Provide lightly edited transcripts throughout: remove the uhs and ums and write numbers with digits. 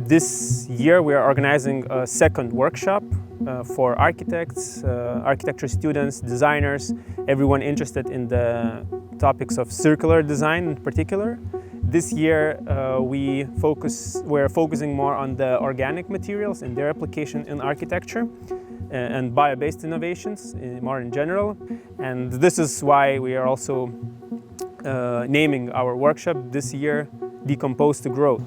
This year we are organizing a second workshop for architects, architecture students, designers, everyone interested in the topics of circular design in particular. This year we're focusing more on the organic materials and their application in architecture and bio-based innovations more in general. And this is why we are also naming our workshop this year Decompose to Grow.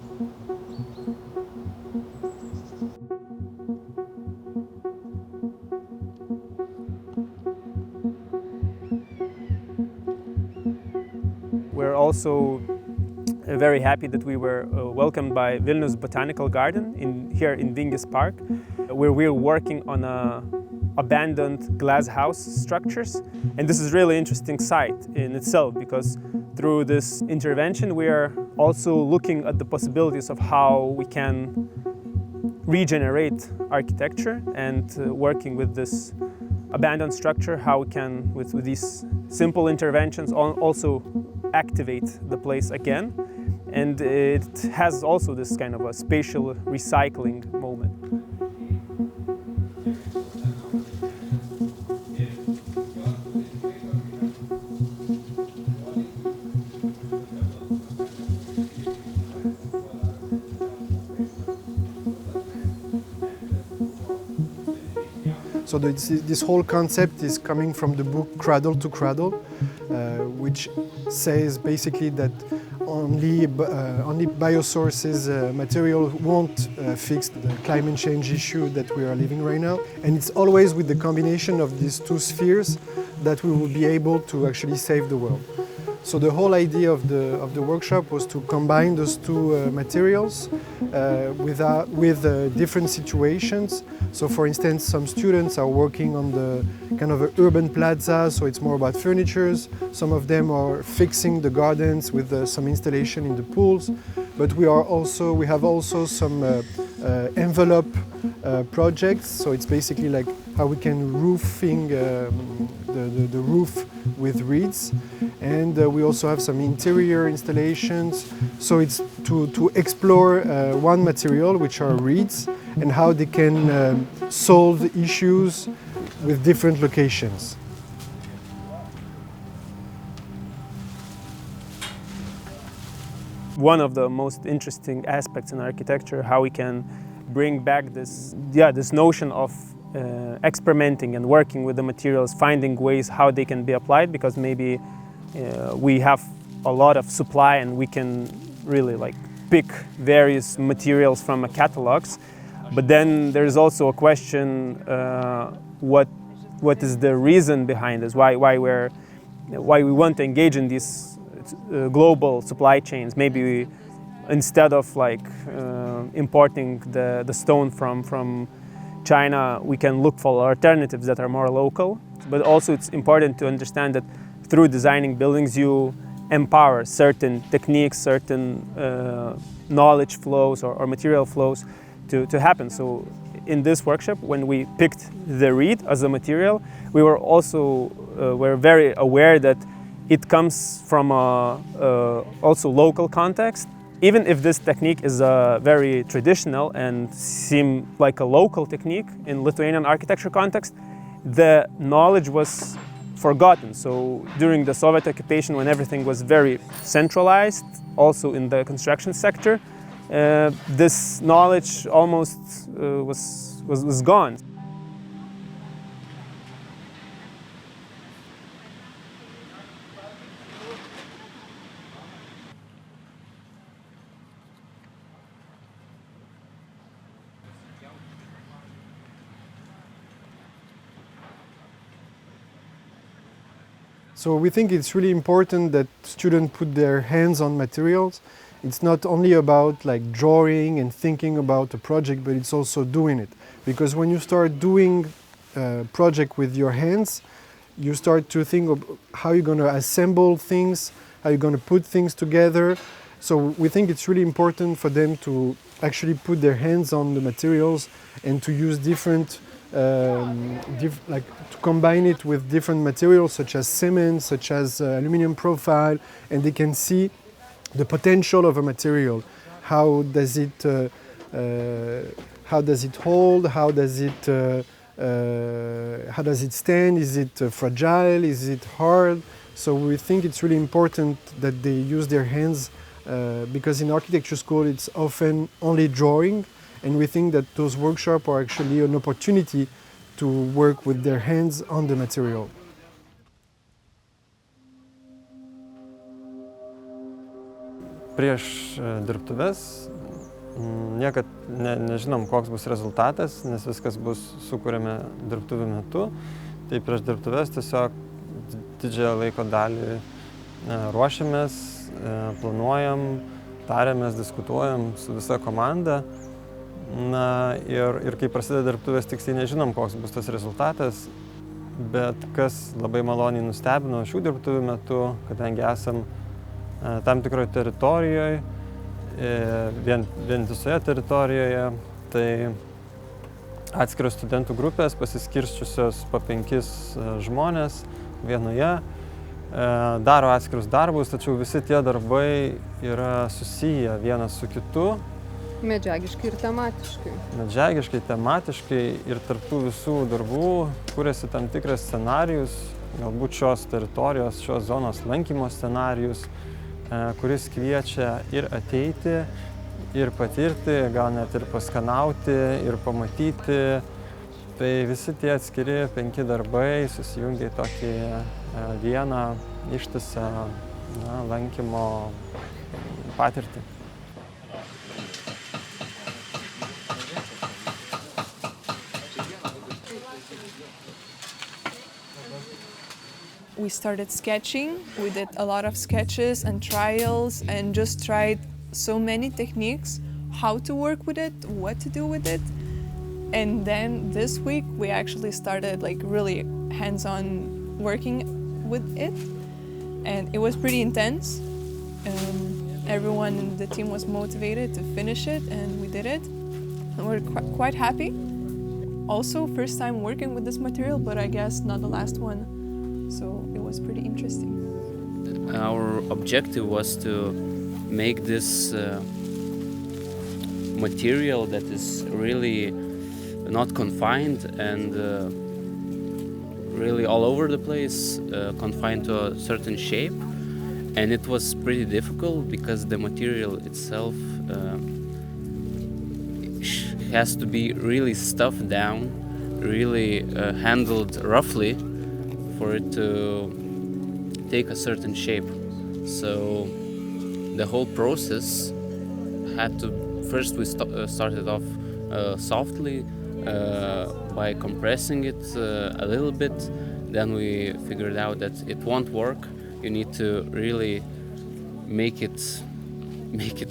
We're also very happy that we were welcomed by Vilnius Botanical Garden here in Vingio Park, where we're working on abandoned glass house structures. And this is a really interesting site in itself, because through this intervention we are also looking at the possibilities of how we can regenerate architecture, and working with this abandoned structure, how we can, with these simple interventions, also activate the place again. And it has also this kind of a spatial recycling moment. So this whole concept is coming from the book Cradle to Cradle, which says basically that only biosources material won't fix the climate change issue that we are living right now. And it's always with the combination of these two spheres that we will be able to actually save the world. So the whole idea of the workshop was to combine those two materials with different situations. So for instance, some students are working on the kind of an urban plaza, so it's more about furnitures. Some of them are fixing the gardens with some installation in the pools. But we have also some envelope projects. So it's basically like how we can roofing the roof with reeds. And we also have some interior installations. So it's to explore one material, which are reeds, and how they can solve issues with different locations. One of the most interesting aspects in architecture, how we can bring back this notion of experimenting and working with the materials, finding ways how they can be applied, because maybe we have a lot of supply and we can really pick various materials from a catalogs. But then there's also a question, what is the reason behind this? Why we want to engage in these global supply chains? Maybe instead of importing the stone from China, we can look for alternatives that are more local. But also it's important to understand that through designing buildings you empower certain techniques, certain knowledge flows or material flows to happen. So in this workshop, when we picked the reed as a material, we were also very aware that it comes from also local context. Even if this technique is very traditional and seem like a local technique in Lithuanian architecture context, the knowledge was forgotten. So during the Soviet occupation, when everything was very centralized, also in the construction sector, this knowledge almost was gone. So we think it's really important that students put their hands on materials. It's not only about drawing and thinking about a project, but it's also doing it. Because when you start doing a project with your hands, you start to think of how you're going to assemble things, how you're going to put things together. So we think it's really important for them to actually put their hands on the materials and to use different to combine it with different materials such as cement, such as aluminum profile, and they can see the potential of a material. How does it How does it hold? How does it stand? Is it fragile? Is it hard? So we think it's really important that they use their hands because in architecture school it's often only drawing, and we think that those workshops are actually an opportunity to work with their hands on the material. Prieš dirbtuves niekad nežinom, koks bus rezultatas, nes viskas bus sukūrėme dirbtuvių metu. Tai prieš dirbtuves tiesiog didžiąją laiko dalį ruošiamės, planuojam, tariamės, diskutuojam su visa komanda. Na ir kai prasideda dirbtuvės, tiksliai nežinom, koks bus tas rezultatas, bet kas labai maloniai nustebino šių dirbtuvių metu, kadangi esam tam tikroje teritorijoje, vientisoje teritorijoje, tai atskiros studentų grupės pasiskirsčiusios po 5 žmonės vienoje, daro atskirus darbus, tačiau visi tie darbai yra susiję vienas su kitu. Medžiagiškai ir tematiškai. Medžiagiškai, tematiškai ir tarp tų visų darbų kūrėsi tam tikras scenarijus, galbūt šios teritorijos, šios zonos lankymo scenarijus, kuris kviečia ir ateiti, ir patirti, gal net ir paskanauti, ir pamatyti. Tai visi tie atskiri 5 darbai susijungia į tokį vieną ištisą lankymo patirtį. We started sketching. We did a lot of sketches and trials and just tried so many techniques, how to work with it, what to do with it. And then this week we actually started like really hands-on working with it. And it was pretty intense. Everyone in the team was motivated to finish it and we did it. And we're quite happy. Also, first time working with this material, but I guess not the last one. So it was pretty interesting. Our objective was to make this material that is really not confined and really all over the place, confined to a certain shape. And it was pretty difficult because the material itself has to be really stuffed down, really handled roughly, for it to take a certain shape. So the whole process had to, first we started off softly by compressing it a little bit. Then we figured out that it won't work. You need to really make it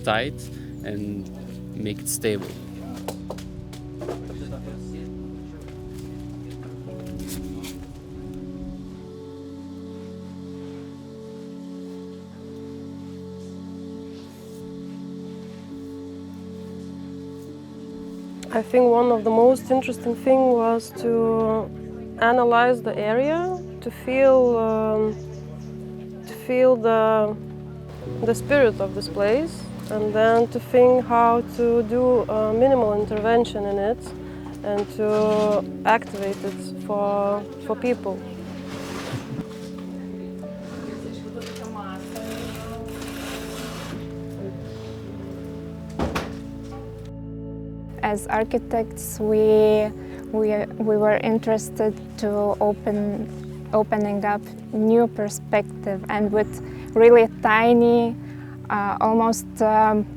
tight and make it stable. I think one of the most interesting things was to analyze the area, to feel the spirit of this place, and then to think how to do a minimal intervention in it and to activate it for people. As architects, we were interested to opening up new perspective, and with really tiny, almost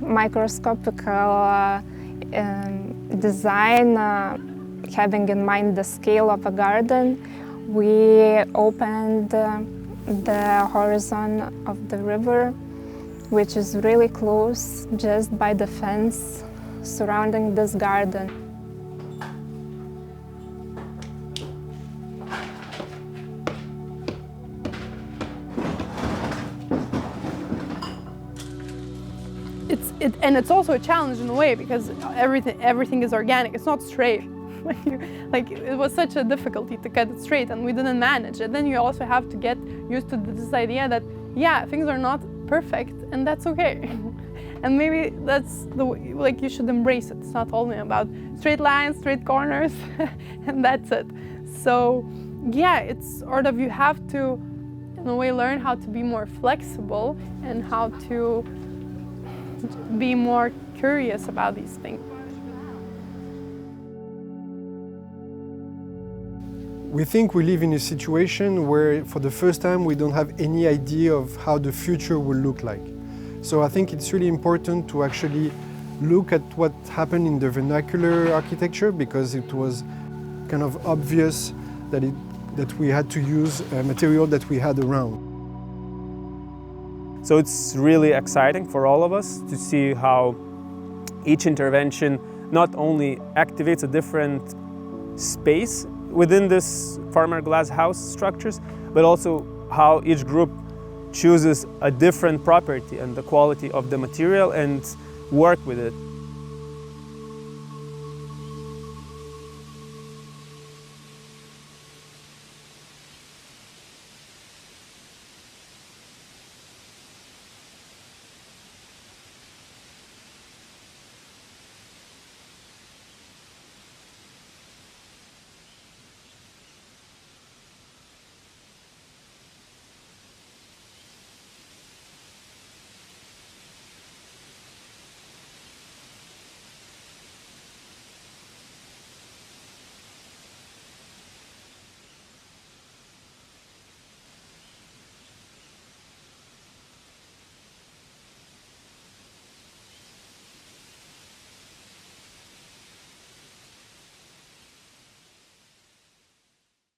microscopical design, having in mind the scale of a garden, we opened the horizon of the river, which is really close, just by the fence surrounding this garden. It's also a challenge in a way because everything is organic. It's not straight. It was such a difficulty to cut it straight, and we didn't manage it. Then you also have to get used to this idea that things are not perfect, and that's okay. And maybe that's the way, like, you should embrace it. It's not only about straight lines, straight corners, and that's it. So yeah, it's sort of, you have to, in a way, learn how to be more flexible and how to be more curious about these things. We think we live in a situation where, for the first time, we don't have any idea of how the future will look like. So I think it's really important to actually look at what happened in the vernacular architecture, because it was kind of obvious that we had to use a material that we had around. So it's really exciting for all of us to see how each intervention not only activates a different space within this farmer glass house structures, but also how each group chooses a different property and the quality of the material and work with it.